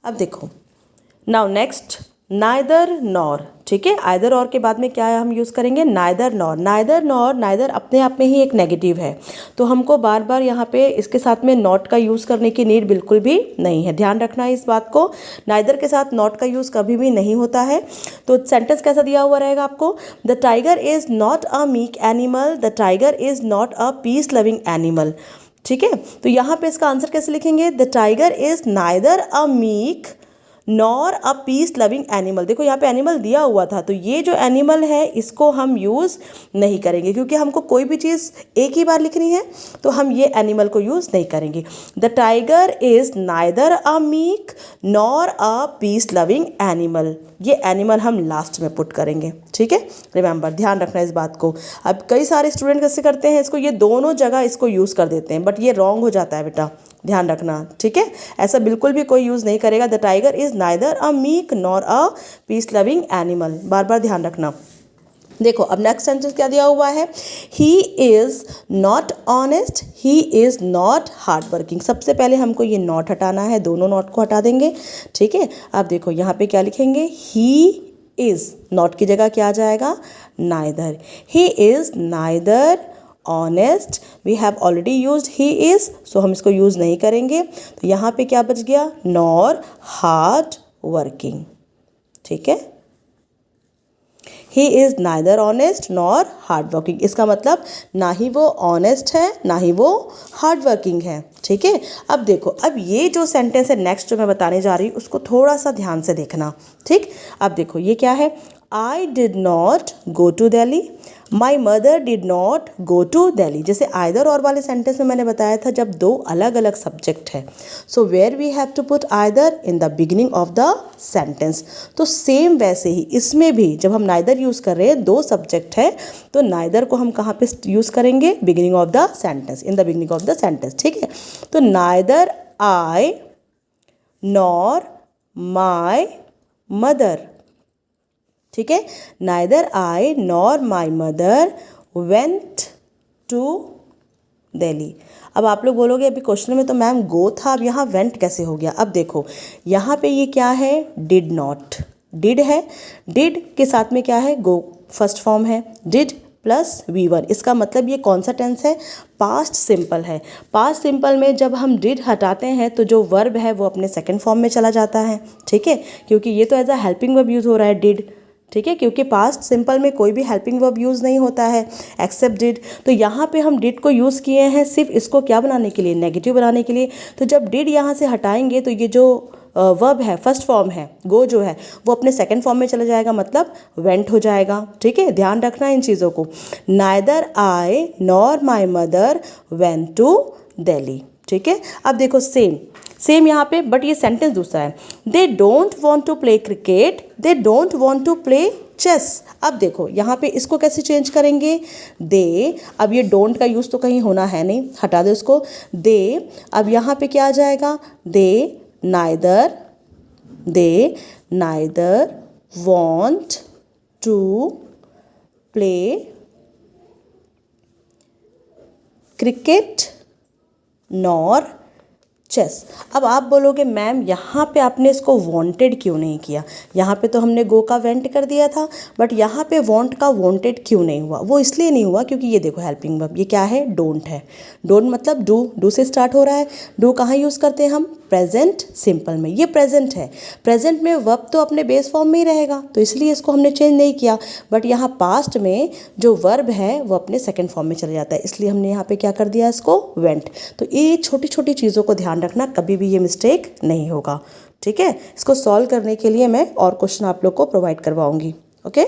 अब देखो, now next neither nor, ठीक है। आइदर और के बाद में क्या है हम यूज़ करेंगे, neither nor. Neither nor, neither अपने आप में ही एक नेगेटिव है, तो हमको बार बार यहाँ पे इसके साथ में नॉट का यूज़ करने की नीड बिल्कुल भी नहीं है। ध्यान रखना है इस बात को, नाइदर के साथ नॉट का यूज़ कभी भी नहीं होता है। तो सेंटेंस कैसा दिया हुआ रहेगा आपको, the tiger is not a meek animal, the tiger is not a peace loving animal, ठीक है। तो यहाँ पे इसका आंसर कैसे लिखेंगे, the tiger is neither a meek nor a peace loving animal. देखो यहाँ पे एनिमल दिया हुआ था, तो ये जो एनिमल है इसको हम यूज़ नहीं करेंगे, क्योंकि हमको कोई भी चीज़ एक ही बार लिखनी है, तो हम ये एनिमल को यूज़ नहीं करेंगे। The tiger is neither a meek nor a peace loving animal, ये एनिमल हम लास्ट में पुट करेंगे, ठीक है। रिमेंबर, ध्यान रखना इस बात को। अब कई सारे स्टूडेंट कैसे करते हैं इसको, ये दोनों जगह इसको यूज़ कर देते हैं, बट ये रॉन्ग हो जाता है बेटा, ध्यान रखना, ठीक है। ऐसा बिल्कुल भी कोई यूज़ नहीं करेगा। The tiger is neither a meek nor a peace loving animal, बार बार ध्यान रखना। देखो अब नेक्स्ट सेंटेंस क्या दिया हुआ है, he is not honest, he is not hard working. सबसे पहले हमको ये नॉट हटाना है, दोनों नॉट को हटा देंगे, ठीक है। अब देखो यहाँ पे क्या लिखेंगे, ही इज़, नॉट की जगह क्या आ जाएगा, neither. He is neither honest, we have already used he is, so हम इसको यूज़ नहीं करेंगे। तो यहाँ पे क्या बच गया, नॉर हार्ड वर्किंग, ठीक है। ही is neither honest nor hard working, इसका मतलब ना ही वो ऑनेस्ट है ना ही वो हार्ड वर्किंग है, ठीक है। अब देखो, अब ये जो सेंटेंस है नेक्स्ट जो मैं बताने जा रही हूँ उसको थोड़ा सा ध्यान से देखना, ठीक। अब देखो ये क्या है, I did not go to Delhi, my mother did not go to Delhi. जैसे आइदर और वाले सेंटेंस में मैंने बताया था जब दो अलग अलग सब्जेक्ट है, so where we have to put either in the beginning of the sentence. तो सेम वैसे ही इसमें भी जब हम नाइदर यूज़ कर रहे हैं, दो सब्जेक्ट है, तो नाइदर को हम कहाँ पे यूज़ करेंगे, beginning of the sentence, in the beginning of the sentence, ठीक है। तो neither I nor my mother, ठीक है। Neither I nor my mother went to Delhi. अब आप लोग बोलोगे अभी क्वेश्चन में तो मैम गो था, अब यहाँ वेंट कैसे हो गया। अब देखो यहाँ पे ये क्या है, डिड नॉट, डिड है, डिड के साथ में क्या है, गो फर्स्ट फॉर्म है, डिड प्लस V1, इसका मतलब ये कौन सा टेंस है, पास्ट सिंपल है। पास्ट सिंपल में जब हम डिड हटाते हैं तो जो वर्ब है वो अपने सेकंड फॉर्म में चला जाता है, ठीक है, क्योंकि ये तो as a helping verb use हो रहा है डिड, ठीक है, क्योंकि पास्ट सिंपल में कोई भी हेल्पिंग वर्ब यूज़ नहीं होता है एक्सेप्ट डिड। तो यहाँ पे हम डिड को यूज़ किए हैं सिर्फ इसको क्या बनाने के लिए, नेगेटिव बनाने के लिए। तो जब डिड यहाँ से हटाएंगे तो ये जो वर्ब है फर्स्ट फॉर्म है, गो जो है वो अपने सेकंड फॉर्म में चला जाएगा, मतलब वेंट हो जाएगा, ठीक है। ध्यान रखना इन चीज़ों को। Neither I nor my mother went to Delhi, ठीक है। अब देखो सेम यहाँ पे, बट ये सेंटेंस दूसरा है, they don't want to play cricket, they don't want to play chess. अब देखो यहाँ पे इसको कैसे चेंज करेंगे, दे, अब ये डोंट का यूज़ तो कहीं होना है नहीं, हटा दो इसको, दे, अब यहाँ पे क्या आ जाएगा, they neither want to play cricket nor chess. अब आप बोलोगे मैम यहाँ पे आपने इसको वांटेड क्यों नहीं किया, यहाँ पे तो हमने गो का वेंट कर दिया था, बट यहाँ पे वांट का वांटेड क्यों नहीं हुआ। वो इसलिए नहीं हुआ क्योंकि ये देखो हेल्पिंग वर्ब, ये क्या है, डोंट है। डोंट मतलब डू से स्टार्ट हो रहा है। डू कहाँ यूज़ करते हैं हम, प्रेजेंट सिंपल में, ये प्रेजेंट है, प्रेजेंट में वर्ब तो अपने बेस फॉर्म में ही रहेगा, तो इसलिए इसको हमने चेंज नहीं किया। बट यहाँ पास्ट में जो वर्ब है वो अपने सेकंड फॉर्म में चला जाता है, इसलिए हमने यहाँ पे क्या कर दिया, इसको वेंट। तो ये छोटी छोटी चीज़ों को ध्यान रखना, कभी भी ये मिस्टेक नहीं होगा, ठीक है। इसको सॉल्व करने के लिए मैं और क्वेश्चन आप लोग को प्रोवाइड करवाऊंगी, ओके।